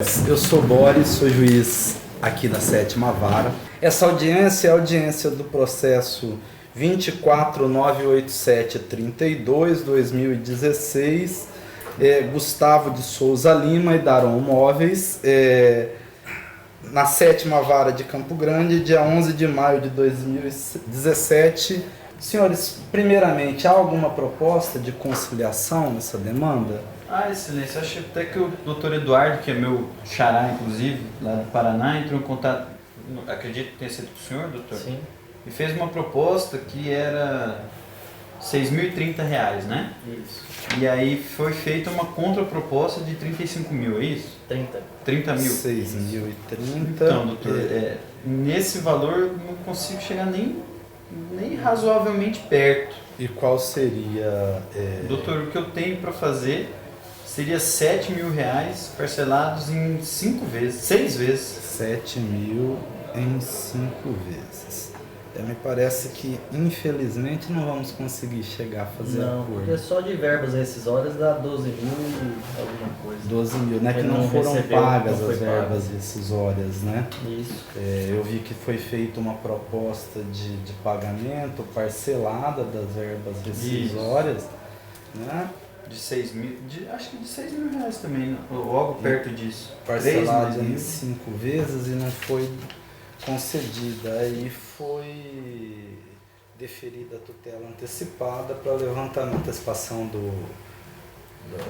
Eu sou Boris, sou juiz aqui da 7ª Vara. Essa audiência é a audiência do processo 2498732-2016, Gustavo de Souza Lima e Daron Móveis, na 7ª Vara de Campo Grande, dia 11 de maio de 2017. Senhores, primeiramente, há alguma proposta de conciliação nessa demanda? Excelência, acho até que o doutor Eduardo, que é meu xará, inclusive, lá do Paraná, entrou em contato, acredito que tenha sido com o senhor, doutor? Sim. E fez uma proposta que era R$6.030, né? Isso. E aí foi feita uma contraproposta de 35 mil, é isso? 30. 30 mil. 6.030. Então, doutor, nesse valor eu não consigo chegar nem razoavelmente perto. E qual seria... Doutor, o que eu tenho para fazer seria R$7.000 parcelados em 6 vezes. 7.000 em 5 vezes. Me parece que, infelizmente, não vamos conseguir chegar a fazer Não, acordo. porque só de verbas rescisórias dá 12 mil e alguma coisa. 12.000, né? Que Ele não não foram recebeu, pagas não foi as verbas rescisórias, né? Isso. Eu vi que foi feita uma proposta de pagamento parcelada das verbas rescisórias, né? De 6 mil, acho que de R$6.000 também, logo perto disso. Parcelada 3 em mil. 5 vezes e não foi concedida. Aí foi deferida a tutela antecipada para levantamento, antecipação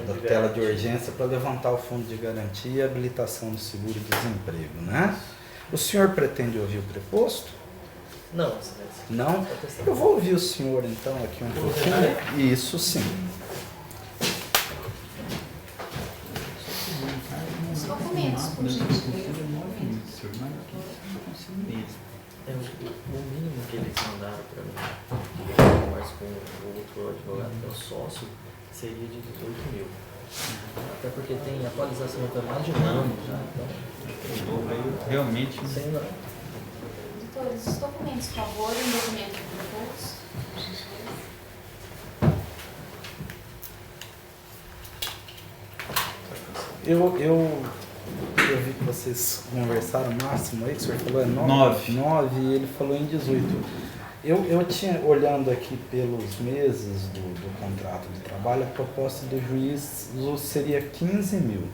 da tutela de urgência para levantar o fundo de garantia e habilitação do seguro-desemprego, né? O senhor pretende ouvir o preposto? Não, excelência. Não? Eu vou ouvir o senhor então aqui um pouquinho. Isso sim. Os documentos, por gentileza. O mínimo que eles mandaram para mim, mas com o outro advogado que é o sócio, seria de 18 mil. Até porque tem atualização para mais de um ano já, então. Realmente. Sem não. Doutores, os documentos, por favor, um documento proposto. Eu vi que vocês conversaram máximo aí, que o senhor falou 9. 9 e ele falou em 18. Eu tinha, olhando aqui pelos meses do contrato de trabalho, a proposta do juiz seria 15 mil,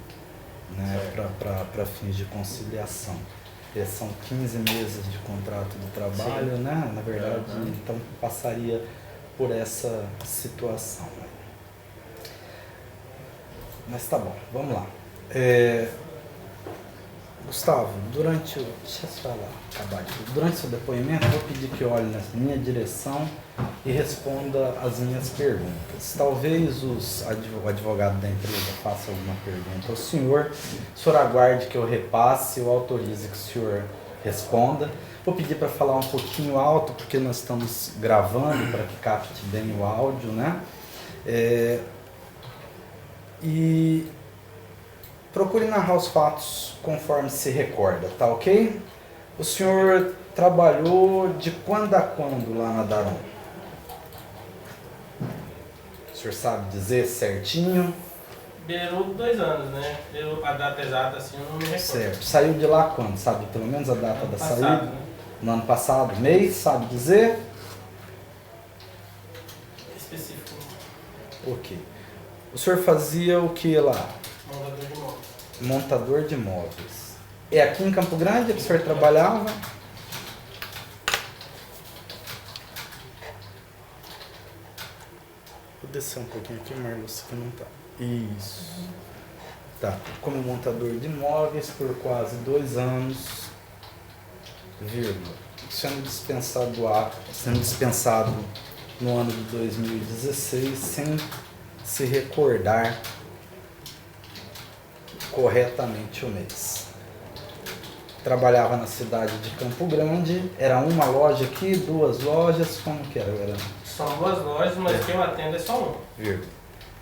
né, para fins de conciliação. São 15 meses de contrato de trabalho, né? Na verdade, então passaria por essa situação. Mas tá bom, vamos lá. Gustavo, durante o seu depoimento, eu vou pedir que olhe na minha direção e responda as minhas perguntas. Talvez o advogado da empresa faça alguma pergunta ao senhor, o senhor aguarde que eu repasse ou autorize que o senhor responda. Vou pedir para falar um pouquinho alto, porque nós estamos gravando para que capte bem o áudio, né? E procure narrar os fatos conforme se recorda, tá ok? O senhor trabalhou de quando a quando lá na Daron? O senhor sabe dizer certinho? Beirou 2 anos, né? A data exata assim eu não me recordo. Certo. Saiu de lá quando? Sabe pelo menos a data da Passado, saída? né? No ano passado? Mês? Sabe dizer? Específico. Ok. O senhor fazia o que lá? Montador de imóveis. Montador de móveis. É aqui em Campo Grande que o senhor trabalhava? Vou descer um pouquinho aqui, Marlos, que não tá. Isso. Tá. Como montador de móveis por quase 2 anos, vírgula. Sendo dispensado no ano de 2016, sem se recordar corretamente o mês. Trabalhava na cidade de Campo Grande, era uma loja aqui, 2 lojas, como que era? São 2 lojas, mas quem eu atendo é só uma. Vírgula.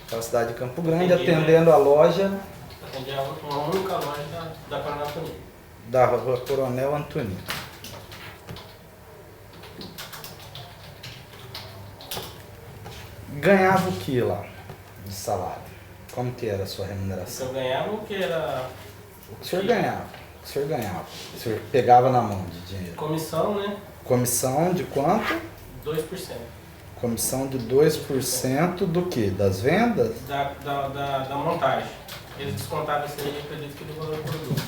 Então, a cidade de Campo Grande, Entendi, atendendo a loja Atendi uma única loja da Coronel Antonino. da Rua Coronel Antonino. Ganhava o que lá de salário? Como que era a sua remuneração? Eu ganhava o que era O que o senhor ganhava? O que o senhor ganhava? O senhor pegava na mão de dinheiro? Comissão, né? Comissão de quanto? 2%. Comissão de 2% do que? Das vendas? Da montagem. Eles descontavam isso aí, acredito que do valor do produto.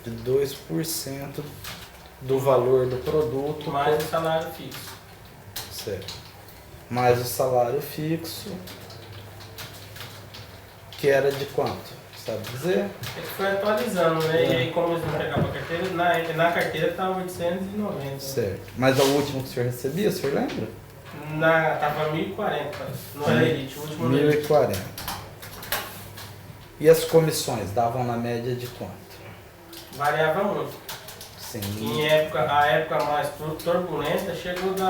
De 2% do valor do produto. Mais o salário fixo. Certo. Mais o salário fixo, que era de quanto? Sabe dizer? É que foi atualizando, né? E aí, como eles não pegavam a carteira, na carteira estava 890. Certo. Mas o último que o senhor recebia, o senhor lembra? Tava 1.040, no Elite, o último Elite. 1.040. E as comissões davam na média de quanto? Variava muito. Sim. A época mais turbulenta chegou de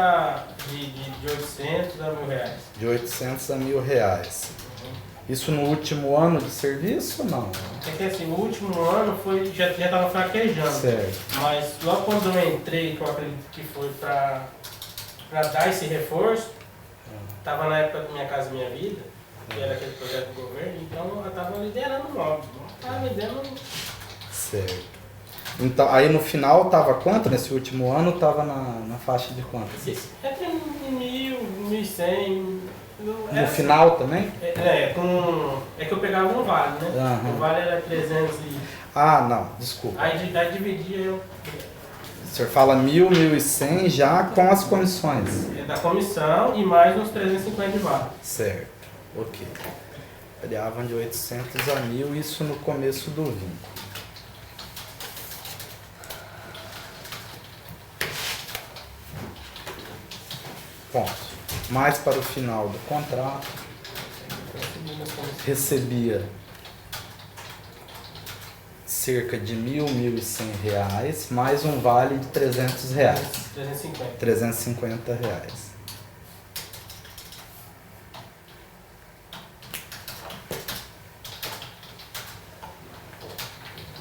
800 a R$1.000. De 800 a R$1.000. Isso no último ano de serviço ou não? É que assim, o último ano já estava fraquejando. Certo. Mas logo quando eu entrei, que eu acredito que foi para dar esse reforço, estava na época do Minha Casa Minha Vida, que era aquele projeto do governo, então eu estava liderando o móvel. Estava liderando. Certo. Então, aí no final estava quanto? Nesse último ano estava na faixa de quanto? Entre 1.000, 1.100. No final também? É que eu pegava um vale, né? Aham. O vale era 300 e... Ah, não, desculpa. Aí dividia eu... O senhor fala 1.000, 1.100 já com as comissões. Da comissão e mais uns 350 de vale. Certo, ok. Variavam de 800 a 1.000, isso no começo do vínculo. Ponto. Mais para o final do contrato, recebia cerca de R$1.100, mais um vale de R$300. 350. R$350.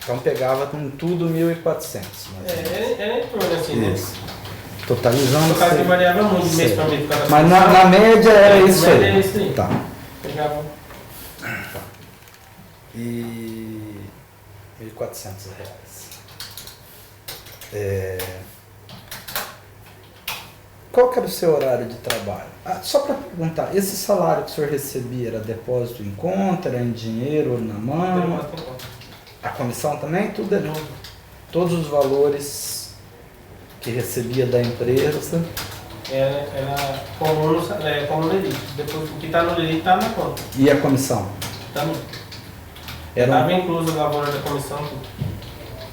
Então pegava com tudo 1.400. Era em torno assim, né? Isso. Totalizando. No caso que variava muito de mês para mês. Mas na média era isso média aí. era isso aí. Tá. Pegava... E R$1.400. Qual que era o seu horário de trabalho? Só para perguntar, esse salário que o senhor recebia era depósito em conta, era em dinheiro ou na mão? A comissão também? Tudo é novo. Todos os valores que recebia da empresa. Era como no Elite. Depois o que está no Elite está na conta. E a comissão? Estava incluso o valor da comissão.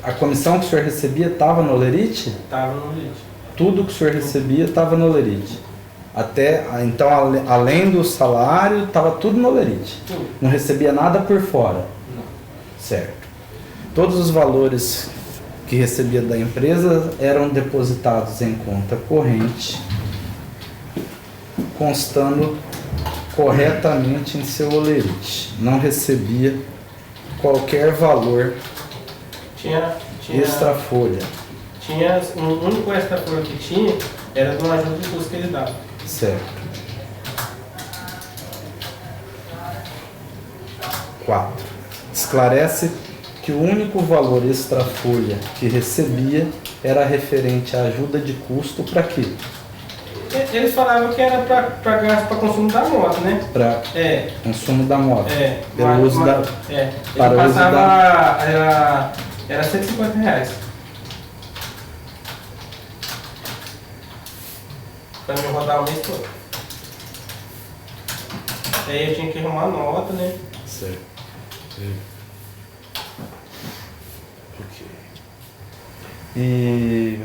A comissão que o senhor recebia estava no Lerite? Estava no Elite. Tudo que o senhor recebia estava no Lerite. Então, além do salário, estava tudo no Lerite. Tudo. Não recebia nada por fora. Não. Certo. Todos os valores que recebia da empresa eram depositados em conta corrente, constando corretamente em seu Lerite. Não recebia qualquer valor extra folha. O único extra folha que tinha era de uma ajuda de custo que ele dava. Certo. 4. Esclarece que o único valor extra folha que recebia era referente à ajuda de custo para quê? Eles falavam que era para gasto para consumo da moto, né? Para consumo da moto. Pelo uso da. Ele Para o uso passava, da. era R$150. Para me rodar o mês todo. Aí eu tinha que arrumar a nota, né? Certo. Ok. E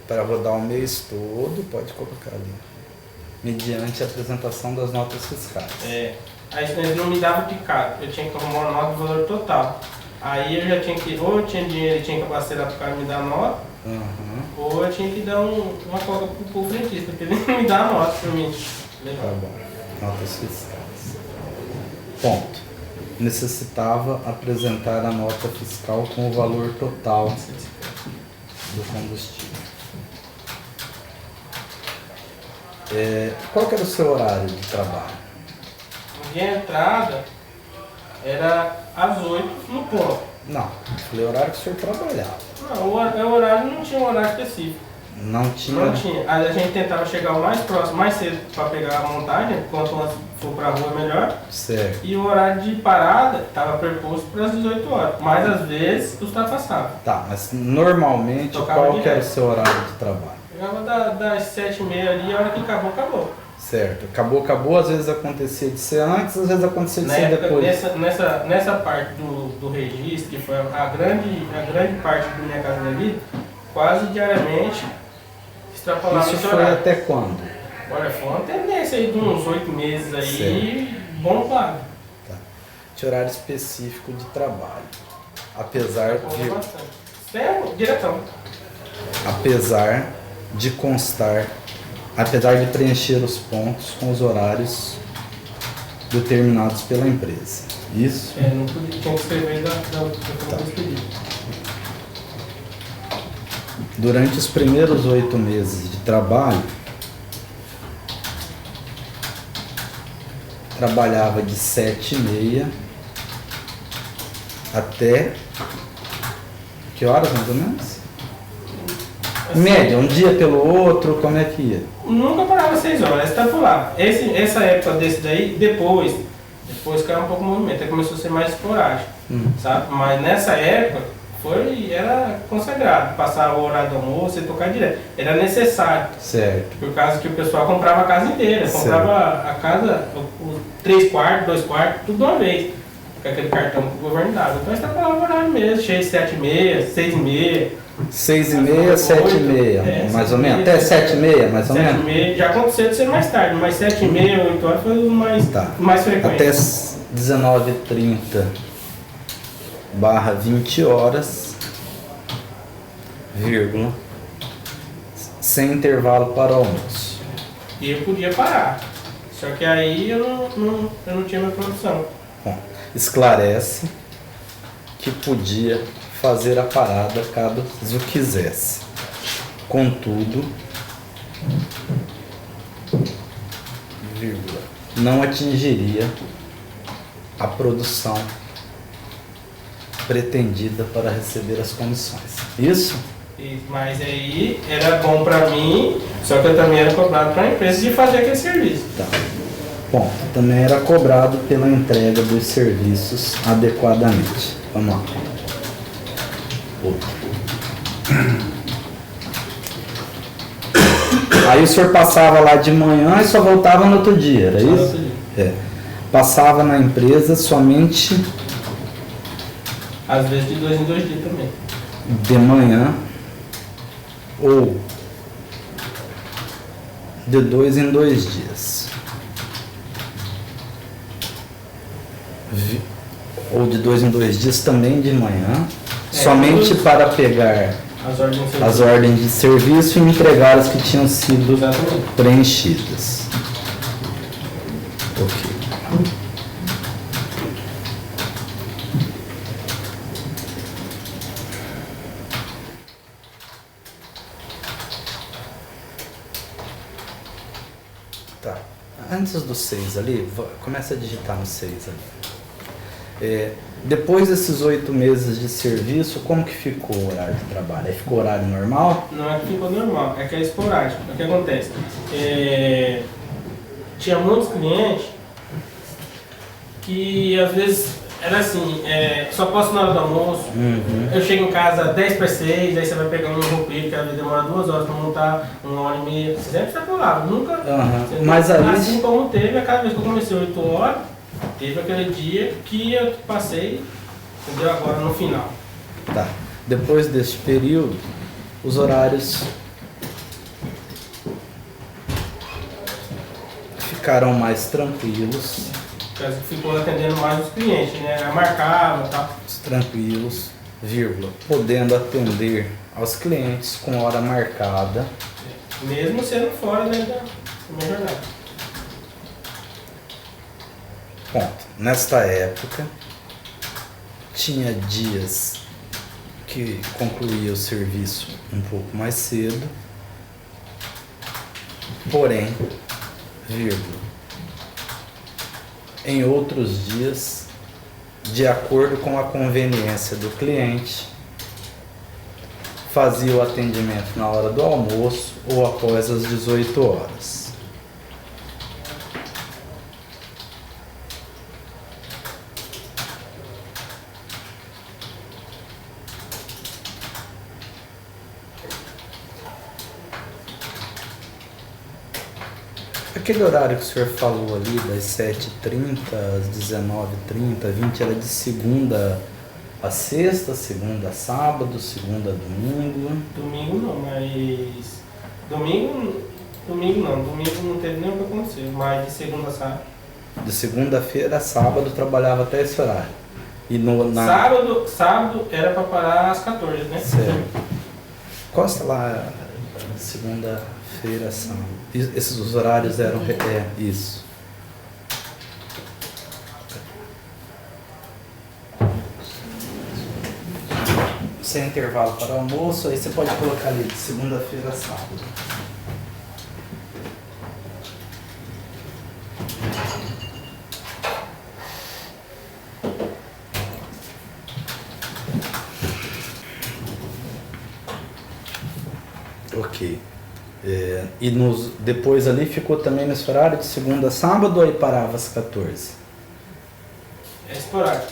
para rodar o mês todo, pode colocar ali. Mediante a apresentação das notas fiscais. Aí eles não me davam picado, eu tinha que arrumar uma nota do valor total. Aí eu já tinha que, ou eu tinha dinheiro e tinha que parcelar para o cara me dar a nota, ou eu tinha que dar uma folga para o frentista, porque ele não me dá a nota para mim. Tá bom. Notas fiscais. Ponto. Necessitava apresentar a nota fiscal com o valor total do combustível. Qual que era o seu horário de trabalho? De entrada, era às 8 no ponto. Não, falei o horário que o senhor trabalhava. Não, o horário não tinha um horário específico. Não tinha? Não tinha. Aí a gente tentava chegar o mais próximo, mais cedo para pegar a montagem, quanto antes for para a rua melhor. Certo. E o horário de parada estava preposto para as 18 horas, mas às vezes ultrapassava. Tá, mas normalmente Tocava qual que era o direto. seu horário de trabalho? Chegava das 7h30 ali, a hora que acabou, acabou. Certo. Acabou, às vezes acontecia de ser antes, às vezes acontecia de Na ser época, depois. nessa parte do registro, que foi a grande parte da Minha Casa Minha Vida, quase diariamente extrapolava Isso esse foi horário. até quando? Olha, foi uma tendência aí de uns 8 meses aí, bom pago. Tá. Tinha horário específico de trabalho. Apesar de, Bastante. Tempo, diretão. apesar de constar, apesar de preencher os pontos com os horários determinados pela empresa. Isso? Não podia, tinha que escrever da despedida. Durante os primeiros 8 meses de trabalho, trabalhava de 7h30 até que horas mais ou menos? Em média, um dia pelo outro, como é que ia? Nunca parava 6 horas, extrapolava. Essa época desse daí, depois caiu um pouco o movimento, aí começou a ser mais esporádico, sabe? Mas nessa época era consagrado, passar o horário do almoço e tocar direto. Era necessário. Certo. Por causa que o pessoal comprava a casa inteira, comprava a casa, 3 quartos, 2 quartos, tudo de uma vez. Com aquele cartão que o governo dava. Então estava o horário mesmo, cheio de 7h30, 6h30. 6h30, 7h30, mais ou menos? Até 7h30, mais ou menos? 7h30, já aconteceu de ser mais tarde, mas 7h30, 8 horas foi o mais frequente. Até 19h30/20 horas, vírgula, sem intervalo para almoço. E eu podia parar. Só que aí eu não tinha minha produção. Bom, esclarece que podia fazer a parada caso quisesse. Contudo, vírgula, não atingiria a produção pretendida para receber as comissões. Isso? Mas aí era bom pra mim, só que eu também era cobrado pra empresa de fazer aquele serviço. Tá. Bom, também era cobrado pela entrega dos serviços adequadamente. Vamos lá. Outro. Aí o senhor passava lá de manhã e só voltava no outro dia, era Só no isso? outro dia. É. Passava na empresa somente Às vezes de 2 em 2 dias também. de manhã ou de 2 em 2 dias. Ou de 2 em 2 dias também de manhã, somente para pegar As ordens de serviço. as ordens de serviço e entregar as que tinham sido Exatamente. preenchidas. Ok. Tá. Antes do 6 ali, começa a digitar no 6 ali. Depois desses 8 meses de serviço, como que ficou o horário de trabalho? Aí ficou horário normal? Não é que ficou normal, é que é esporádico. O que acontece? Tinha muitos clientes que às vezes era assim, só posso na hora do almoço, eu chego em casa 10/6, aí você vai pegar um roupeiro que às vezes demora 2 horas para montar, 1h30, você sempre está por lá, nunca. Uhum. Mas aí... Assim como teve, a cada vez que eu comecei 8 horas, teve aquele dia que eu passei, entendeu? Agora no final. Tá. Depois deste período, os horários ficaram mais tranquilos, Ficou atendendo mais os clientes, né? Eu marcava e tal. tranquilos, vírgula, podendo atender aos clientes com hora marcada, Mesmo sendo fora, né, da minha jornada. ponto. Nesta época, tinha dias que concluía o serviço um pouco mais cedo, porém, vírgula, em outros dias de acordo com a conveniência do cliente, fazia o atendimento na hora do almoço ou após as 18 horas. Aquele horário que o senhor falou ali, das 7h30 às 19h30, 20, era de segunda a sexta, segunda a sábado, segunda a domingo? Domingo não, mas... Domingo não. Domingo não teve nem o que aconteceu, mas de segunda a sábado. De segunda-feira a sábado trabalhava até esse horário. E Sábado era para parar às 14, né? Certo. Costa lá, segunda-feira a sábado. Esses os horários eram... isso. Sem intervalo para almoço, aí você pode colocar ali de segunda-feira a sábado. Ok. E depois ali ficou também nesse horário de segunda a sábado ou aí parava às 14? É esporádico.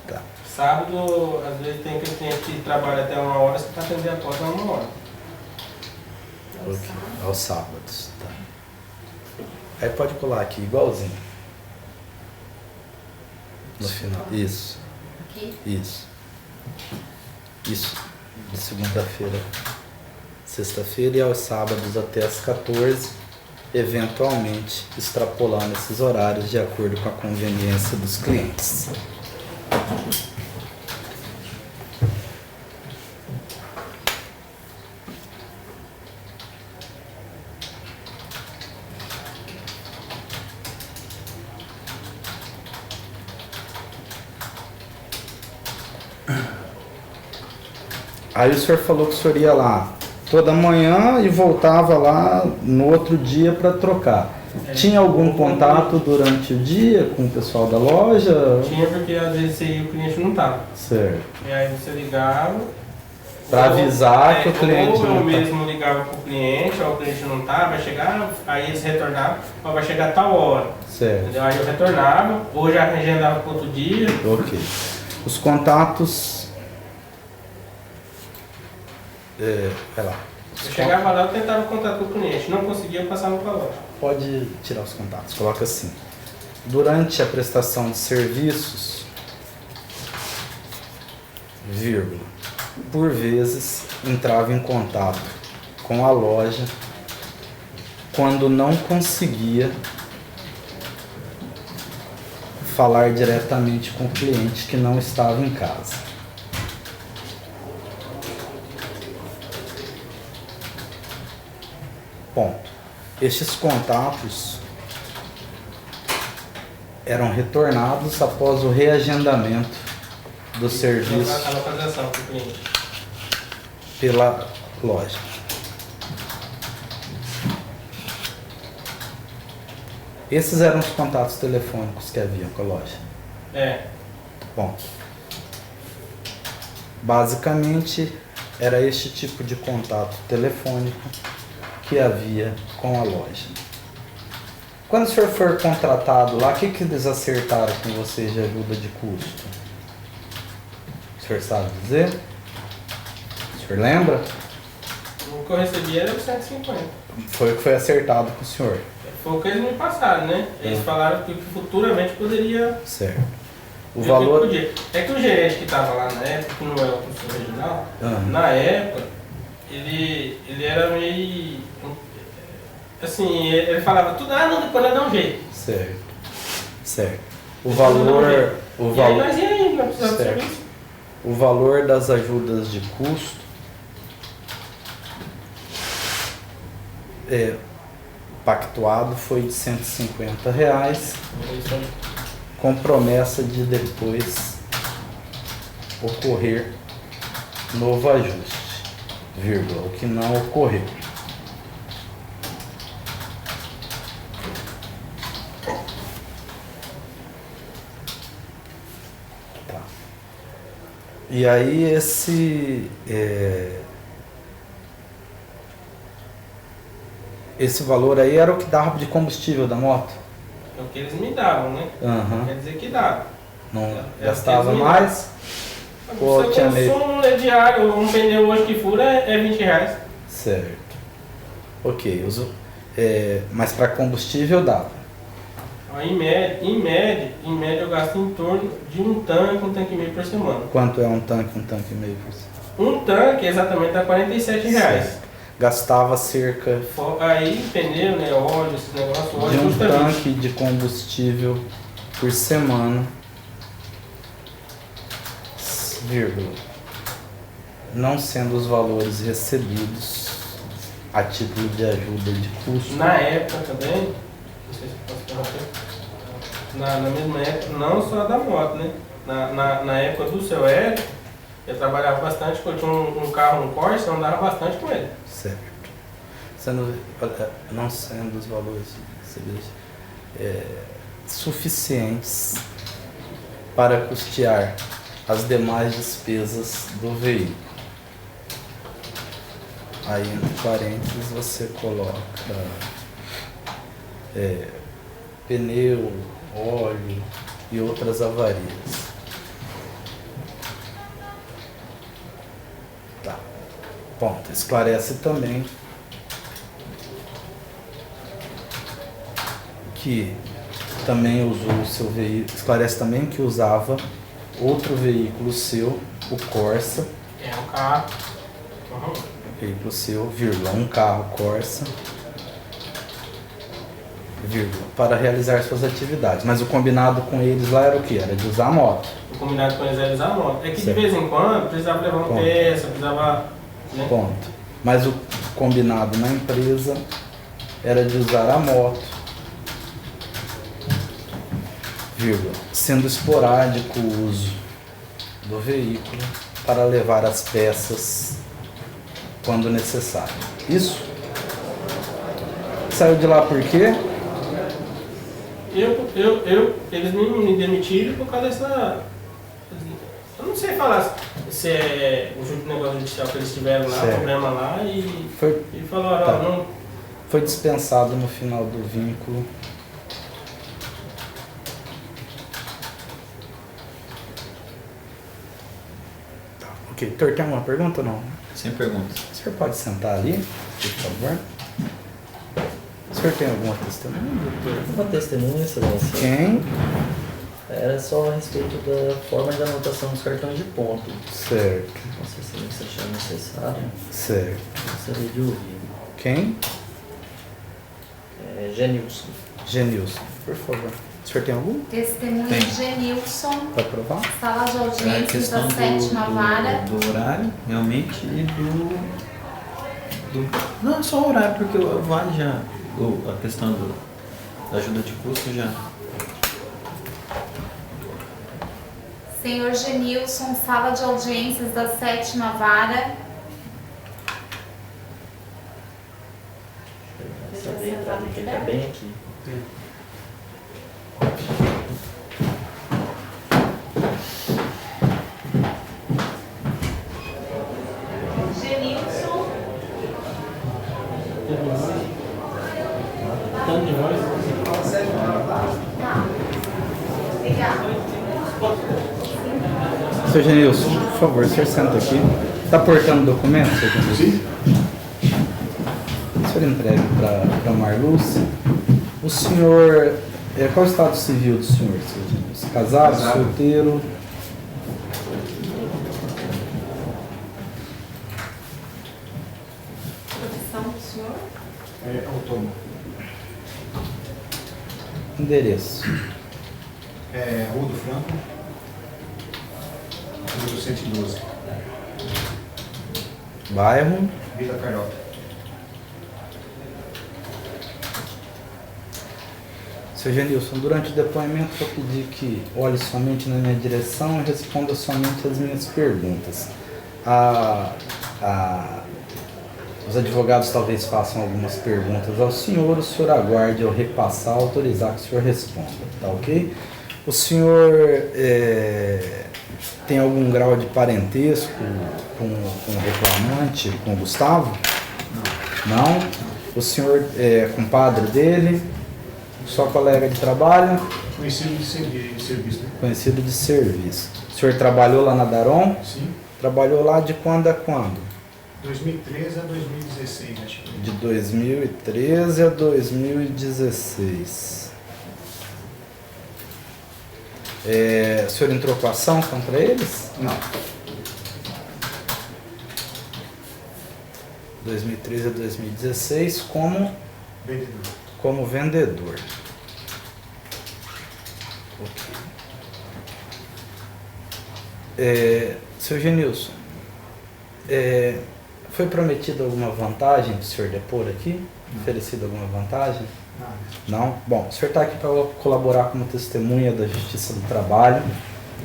Tá. Sábado, às vezes tem que trabalhar até 1 hora, você está atendendo a porta 1 hora. Ok. Aos sábados. Tá. Aí pode colar aqui, igualzinho. No final. Isso. Aqui? Isso. Isso. De segunda-feira, sexta-feira e aos sábados até às 14, eventualmente extrapolando esses horários de acordo com a conveniência dos clientes. Aí o senhor falou que o senhor ia lá toda manhã e voltava lá no outro dia para trocar. Tinha algum contato durante o dia com o pessoal da loja? Tinha, porque às vezes o cliente não estava. Certo. E aí você ligava... Para avisar que o cliente ou eu não tá. mesmo ligava para o cliente, ou o cliente não tá, vai chegar, aí eles retornavam, ó, vai chegar a tal hora. Certo. Entendeu? Aí eu retornava, ou já agendava para outro dia. Ok. Os contatos... vai lá. Eu chegava lá, eu tentava contato com o cliente, não conseguia, eu passava para a loja. Pode tirar os contatos, coloca assim. Durante a prestação de serviços, vírgula, por vezes entrava em contato com a loja quando não conseguia falar diretamente com o cliente que não estava em casa. Ponto. Estes contatos eram retornados após o reagendamento do serviço A localização para o cliente. pela loja. Esses eram os contatos telefônicos que haviam com a loja. É. Bom, basicamente era este tipo de contato telefônico que havia com a loja. Quando o senhor for contratado lá, o que eles acertaram com você de ajuda de custo? O senhor sabe dizer? O senhor lembra? O que eu recebi era 150. Foi o que foi acertado com o senhor. Foi o que eles me passaram, né? Eles falaram que futuramente poderia... Certo. O Eu valor... podia. É que o gerente que estava lá na época, que não é o professor regional, Ah. na época, ele era meio... Assim, ele falava tudo, não, depois nós dá um jeito. Certo. Certo. O Depois nós dá um valor... jeito. O E aí valor... nós ia indo, nós precisávamos de Certo. serviço. O valor das ajudas de custo pactuado foi de R$150, Isso aí. com promessa de depois ocorrer novo ajuste, vírgula, o que não ocorreu. E aí esse valor aí era o que dava de combustível da moto? É o que eles me davam, né? Aham. Quer dizer que dá. Não É gastava o que eles me mais? Pô, O seu tinha meio- consumo é diário, um pneu hoje que fura é R$20. Certo. Ok. Mas para combustível dava. Aí, em média eu gasto em torno de um tanque e meio por semana. Quanto é um tanque e meio por cento? Um tanque exatamente dá R$47. Certo. Gastava cerca Aí pneu, né, óleo, esse negócio, de óleo um custa 20. tanque de combustível por semana, vírgula, não sendo os valores recebidos a título de ajuda de custo. Na época também, não sei se eu posso interromper, na mesma época, não só da moto, né? Na época do seu Hélio, eu trabalhava bastante, porque eu tinha um carro, um Corsa, eu andava bastante com ele. Certo. Não sendo os valores recebidos suficientes para custear as demais despesas do veículo. Aí, entre parênteses, você coloca pneu, óleo e outras avarias. Tá. Ponto. Esclarece também que também usou o seu veículo. Esclarece também que usava outro veículo seu, o Corsa. É um carro. Uhum. Veículo seu, vírgula, um carro Corsa, vírgula, para realizar suas atividades. Mas o combinado com eles lá era o quê? Era de usar a moto. O combinado com eles era usar a moto. É que Certo. de vez em quando precisava levar uma Ponto. peça, precisava. Né? Ponto. Mas o combinado na empresa era de usar a moto, vírgula, sendo esporádico o uso do veículo para levar as peças quando necessário. Isso? Saiu de lá por quê? Eles me demitiram por causa dessa. Eu não sei falar se é o negócio judicial que eles tiveram lá, Certo. problema lá, e falaram, Tá. ó, não. Foi dispensado no final do vínculo. Tá, ok. Heitor, tem alguma pergunta ou não? Sem perguntas. O senhor pode sentar ali, por favor? O senhor tem alguma testemunha? Uma testemunha, excelência. Quem? Era só a respeito da forma de anotação dos cartões de ponto. Certo, Nossa excelência achar necessário, certo. gostaria de ouvir. Quem? Genilson. Genilson, por favor. O senhor tem algum? Testemunha Tem. Genilson, Para provar? sala de É a audiências questão da sétima vara. do horário, realmente, e não, só o horário, porque o vale já, a questão da ajuda de custo já. Senhor Genilson, sala de audiências da sétima vara. Saber entrar ali, que ele tá bem aqui. Genilson. Tanto de voz. Tá. Obrigada. Seu Genilson, por favor, o senhor senta aqui. Está portando documento, seu Genilson? Sim. O senhor entregue para Marluce. O senhor, qual é o estado civil do senhor, seu Genilson? Casado, solteiro? Profissão do senhor? É autônomo. Endereço? Rua do Franco, número 112, Bairro? Vila Carlota. Seu Genilson, durante o depoimento eu pedi que olhe somente na minha direção e responda somente as minhas perguntas. Os advogados talvez façam algumas perguntas ao senhor, o senhor aguarde eu repassar, autorizar que o senhor responda, tá ok? O senhor tem algum grau de parentesco com o reclamante, com o Gustavo? Não. O senhor é compadre dele? Só colega de trabalho? Conhecido de serviço, né? Conhecido de serviço. O senhor trabalhou lá na Daron? Sim. Trabalhou lá de quando a quando? 2013 a 2016, acho que. De 2013 a 2016. O senhor entrou com ação contra eles? Não. 2013 a 2016 como vendedor. Ok. Seu Genilson, foi prometida alguma vantagem do senhor depor aqui? Oferecida alguma vantagem? Não? Bom, o senhor está aqui para colaborar como testemunha da Justiça do Trabalho.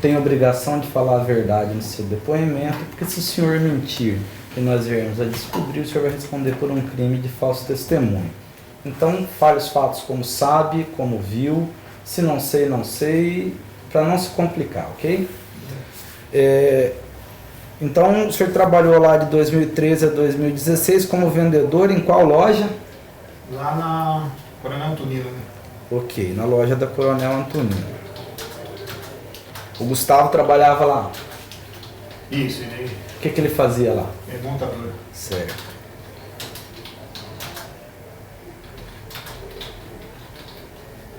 Tem a obrigação de falar a verdade no seu depoimento, porque se o senhor mentir e nós viermos a descobrir, o senhor vai responder por um crime de falso testemunho. Então, fale os fatos como sabe, como viu. Se não sei, não sei, para não se complicar, ok? Então, o senhor trabalhou lá de 2013 a 2016 como vendedor em qual loja? Lá na Coronel Antonino, né? Ok, na loja da Coronel Antonino. O Gustavo trabalhava lá. Isso, ele O que ele fazia lá? é montador. Certo.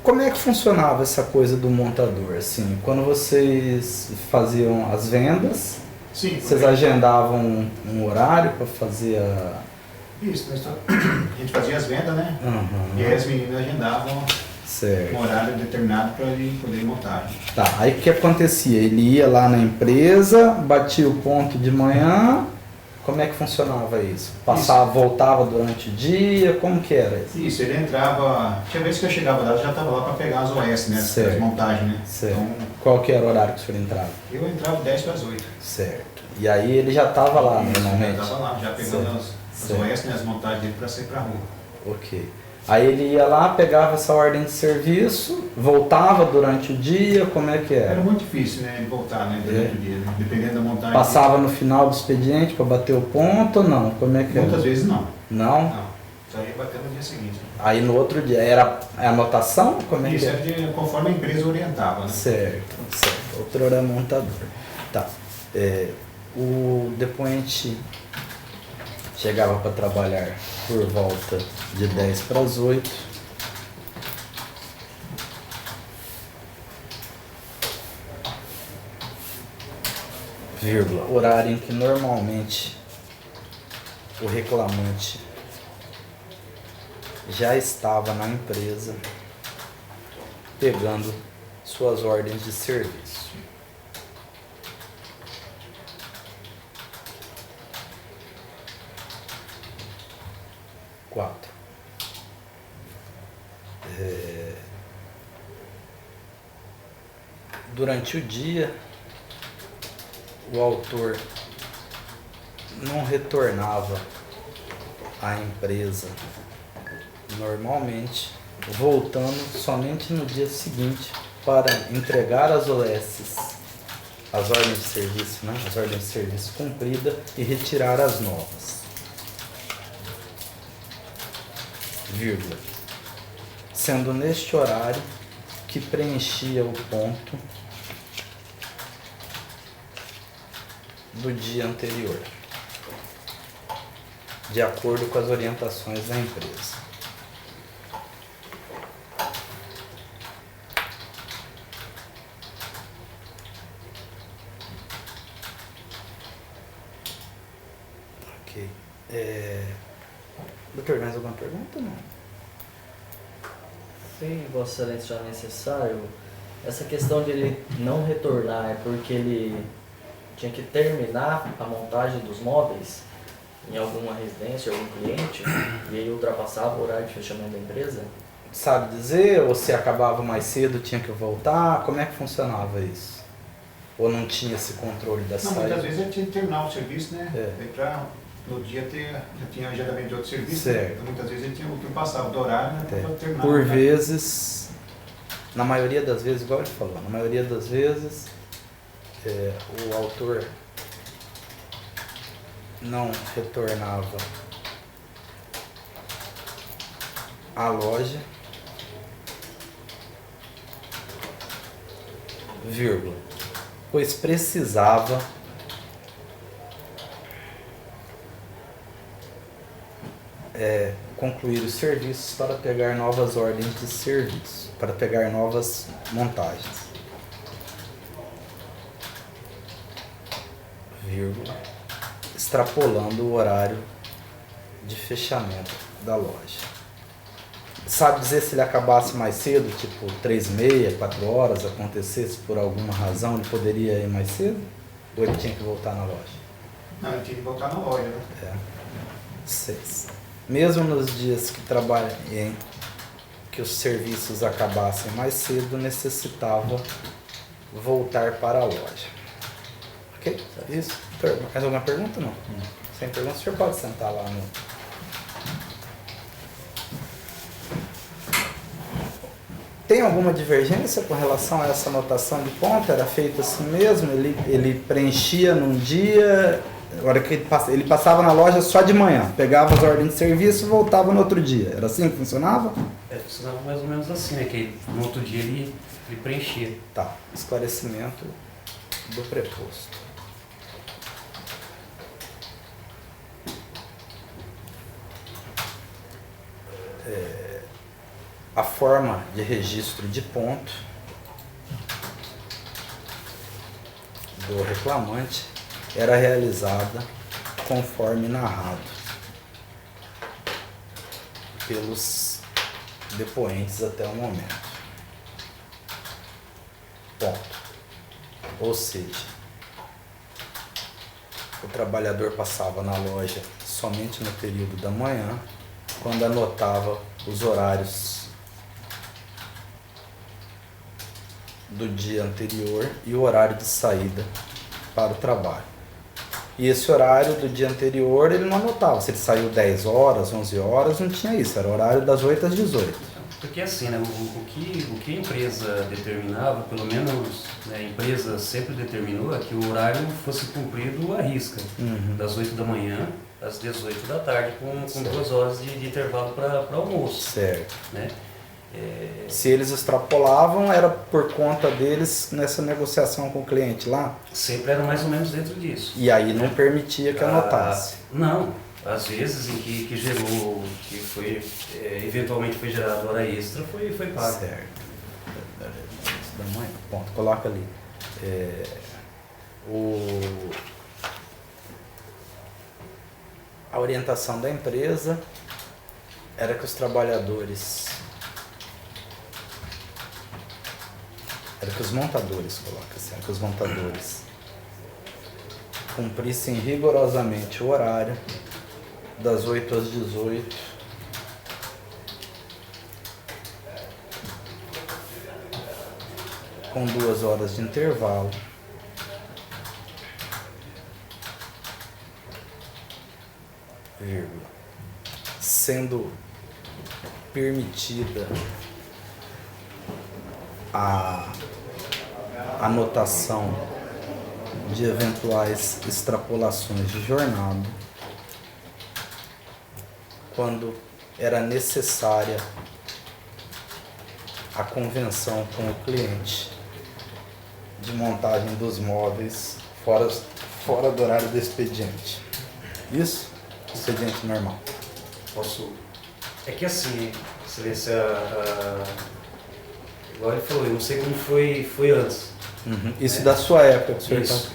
Como é que funcionava essa coisa do montador? Assim, quando vocês faziam as vendas, Sim. vocês agendavam um horário para fazer a... Isso, a gente fazia as vendas, né? E aí as meninas agendavam Certo. um horário determinado para ele poder montar. Tá, aí o que acontecia? Ele ia lá na empresa, batia o ponto de manhã, como é que funcionava isso? Passava, voltava durante o dia, como que era isso? Isso, ele entrava, tinha vezes que eu chegava lá, eu já estava lá para pegar as OS, né? Certo. As montagens, né? Certo. Então, Qual que era o horário que o senhor entrava? eu entrava 10 para as 8. Certo. E aí ele já estava lá, Isso, normalmente? já estava lá, já pegando Certo. as Certo. OS, né? As montagens dele para sair para a rua. Ok. Aí ele ia lá, pegava essa ordem de serviço, voltava durante o dia, como é que Era era? muito difícil, né? Ele voltar, né? Durante o dia, né? Dependendo da montagem. Passava no final do expediente para bater o ponto ou não? Como é que era? Muitas vezes não. Não? Não. Só ia bater no dia seguinte. Aí no outro dia era a anotação? Como é que Isso era? era conforme a empresa orientava, né? Certo, certo. Outro era montador. Tá. O depoente chegava para trabalhar por volta de 10 para as 8. Vírgula, horário em que normalmente o reclamante já estava na empresa pegando suas ordens de serviço. Quatro. Durante o dia, o autor não retornava à empresa normalmente, voltando somente no dia seguinte para entregar as OSs, as ordens de serviço, né? As ordens de serviço cumpridas e retirar as novas. Vírgula. Sendo neste horário que preenchia o ponto do dia anterior, de acordo com as orientações da empresa. Ok. Doutor, mais alguma pergunta? Não? Sim, Vossa Excelência, já necessário. Essa questão de ele não retornar é porque ele tinha que terminar a montagem dos móveis em alguma residência, algum cliente, e aí ultrapassava o horário de fechamento da empresa? Sabe dizer? Ou se acabava mais cedo, tinha que voltar? Como é que funcionava isso? Ou não tinha esse controle da Não, saída? muitas vezes ele tinha que terminar o serviço, né? É. Daí pra no dia já tinha agendamento de outro serviço. Certo. Então, muitas vezes ele tinha ultrapassado do horário, né? Para terminar. Por vezes, na maioria das vezes, igual ele falou, na maioria das vezes, o autor não retornava à loja, vírgula, pois precisava concluir os serviços para pegar novas ordens de serviço, para pegar novas montagens, vírgula, extrapolando o horário de fechamento da loja. Sabe dizer se ele acabasse mais cedo, tipo 3h30, 4 horas, acontecesse por alguma razão, ele poderia ir mais cedo? Ou ele tinha que voltar na loja? Não, ele tinha que voltar na loja, né? 6. Mesmo nos dias que que os serviços acabassem mais cedo, necessitava voltar para a loja. Ok? Isso. Mais alguma pergunta? Não. Sem pergunta, o senhor pode sentar lá no... Tem alguma divergência com relação a essa anotação de ponto? Era feito assim mesmo? Ele preenchia num dia, a hora que ele passava na loja só de manhã, pegava as ordens de serviço e voltava no outro dia. Era assim que funcionava? Funcionava mais ou menos assim, né? Que no outro dia ele preenchia. Tá, esclarecimento do preposto. A forma de registro de ponto do reclamante era realizada conforme narrado pelos depoentes até o momento. Ponto. Ou seja, o trabalhador passava na loja somente no período da manhã, quando anotava os horários do dia anterior e o horário de saída para o trabalho. E esse horário do dia anterior ele não anotava. Se ele saiu 10 horas, 11 horas, não tinha isso. Era o horário das 8 às 18. Porque assim, né, o que a empresa determinava, pelo menos, né, a empresa sempre determinou, é que o horário fosse cumprido à risca. Das 8 da manhã às 18 da tarde, com 2 horas de intervalo para almoço. Certo. Né? Se eles extrapolavam, era por conta deles nessa negociação com o cliente lá? Sempre era mais ou menos dentro disso. E aí não permitia que anotasse? Não. Às vezes em que gerou, que foi, eventualmente foi gerado hora extra, foi pago. Certo. Da manhã. Ponto. Coloca ali. A orientação da empresa era que os trabalhadores... Era que os montadores, coloca assim, era que os montadores cumprissem rigorosamente o horário das 8 às 18, com 2 horas de intervalo, vírgula, sendo permitida a anotação de eventuais extrapolações de jornada quando era necessária a convenção com o cliente de montagem dos móveis fora do horário do expediente. Isso? Expediente normal. Posso... É que assim, excelência, igual ele falou, eu não sei como foi antes. Isso da sua época, que o senhor Isso,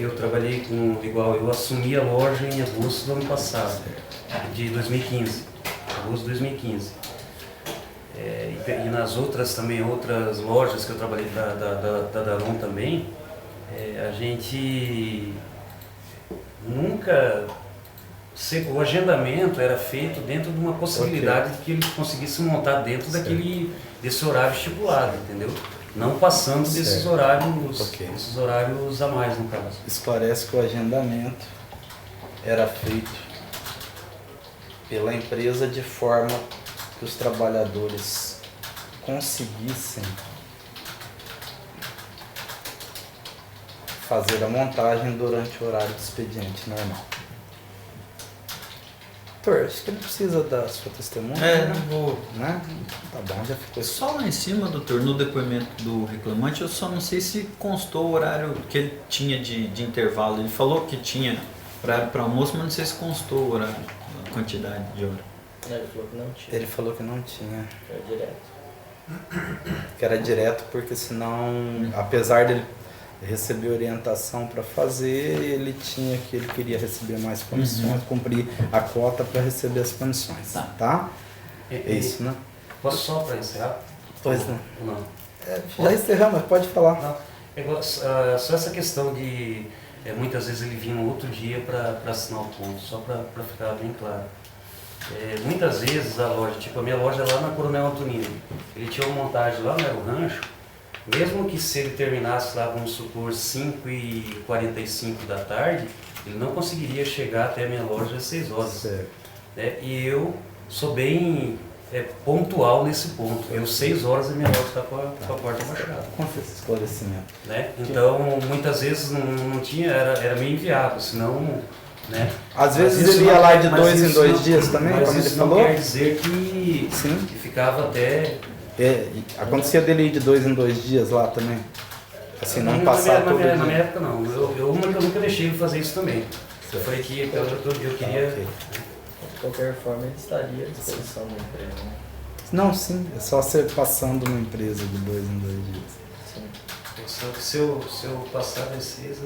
eu trabalhei com igual, eu assumi a loja em agosto do ano passado, de 2015, agosto de 2015. E nas outras lojas que eu trabalhei da Daron também, a gente nunca... O agendamento era feito dentro de uma possibilidade de que ele conseguisse montar dentro desse horário estipulado, entendeu? Não passando desses horários a mais, no caso. Esclarece que o agendamento era feito pela empresa de forma que os trabalhadores conseguissem fazer a montagem durante o horário do expediente normal. Doutor, acho que não precisa da sua testemunha, Não vou. né? Tá bom, já ficou isso. Só lá em cima, doutor, no depoimento do reclamante, eu só não sei se constou o horário que ele tinha de intervalo. Ele falou que tinha horário para almoço, mas não sei se constou o horário, a quantidade de hora. Ele falou que não tinha. Ele falou que não tinha. Era direto. Que era direto, porque senão, apesar dele receber orientação para fazer, ele queria receber mais comissões, cumprir a cota para receber as comissões, tá? É isso, né? Posso só para encerrar? Pois não. Não. Já encerramos, mas pode falar. Não. Só essa questão de muitas vezes ele vinha no outro dia para assinar o ponto, só para ficar bem claro. Muitas vezes a loja, tipo a minha loja lá na Coronel Antonino, ele tinha uma montagem lá no Aero Rancho, mesmo que se ele terminasse lá, vamos supor, 5h45 da tarde, ele não conseguiria chegar até a minha loja às 6 horas. Certo. Né? E eu sou bem pontual nesse ponto. Eu 6 horas a minha loja está com a porta baixada. Com esse esclarecimento. Né? Então, muitas vezes não tinha, era meio inviável, senão... Né? Às vezes ele ia lá de 2 em 2 dias também, mas como ele isso não falou? quer dizer que ficava até... Acontecia dele ir de 2 em 2 dias lá também? Assim, não passar todo dia? Na minha época não. Eu nunca deixei ele fazer isso também. Eu falei que eu queria... Ok. De qualquer forma, ele estaria à disposição da empresa. Né? Não, sim, é só você passando uma empresa de 2 em 2 dias. Sim. Só que se eu passar das 6,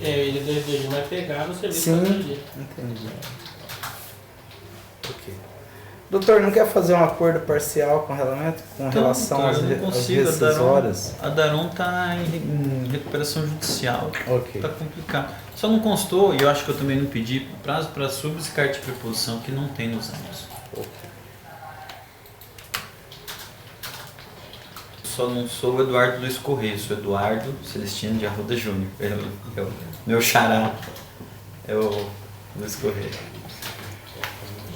Ele 2 dias vai pegar o serviço Sim. todo dia. Entendi. Ok. Doutor, não quer fazer um acordo parcial com relação doutor, às eu não consigo, rescisórias? A Daron está em recuperação judicial. Ok. Tá complicado. Só não constou, e eu acho que eu também não pedi, prazo para subs e carta de preposição que não tem nos anos. Ok. Só não sou o Eduardo Luiz Correia, sou Eduardo Celestino de Arruda Júnior. Meu xará é o Luiz Correia.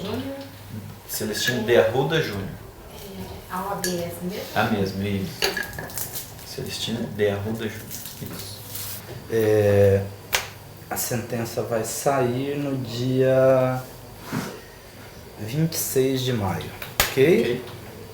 Júnior? Celestino de Arruda Júnior. A OAB é essa mesmo? A mesma, isso. Celestino de Arruda Júnior. Isso. A sentença vai sair no dia 26 de maio, ok? Ok?